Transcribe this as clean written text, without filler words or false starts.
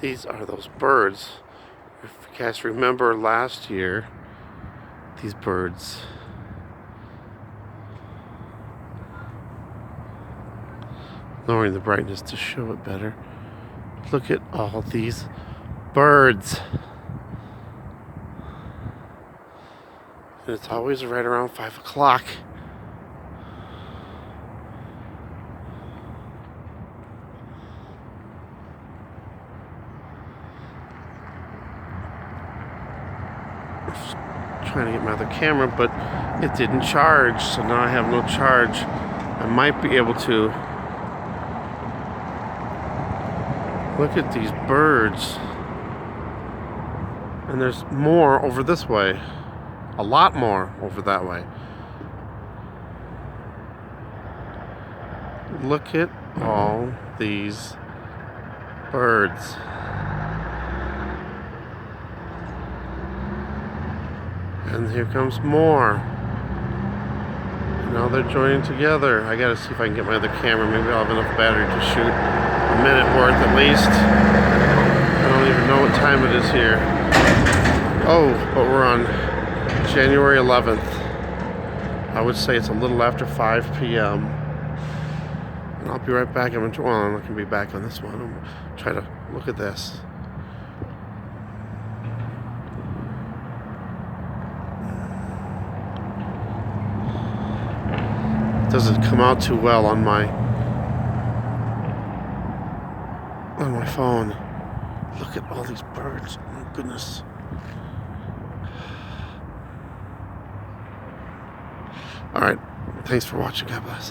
These are those birds. If you guys remember last year, these birds. Lowering the brightness to show it better. Look at all these birds. And it's always right around 5 o'clock. Trying to get my other camera, but it didn't charge, so now I have no charge. I might be able to look at these birds, and there's more over this way, a lot more over that way. Look at all these birds. And here comes more. Now they're joining together. I gotta see if I can get my other camera. Maybe I'll have enough battery to shoot a minute worth at least. I don't even know what time it is here. Oh, but we're on January 11th. I would say it's a little after 5 p.m. And I'll be right back. I'm not gonna be back on this one. I'll try to look at this. Doesn't come out too well on my phone. Look at all these birds. Oh my goodness. All right. Thanks for watching. God bless.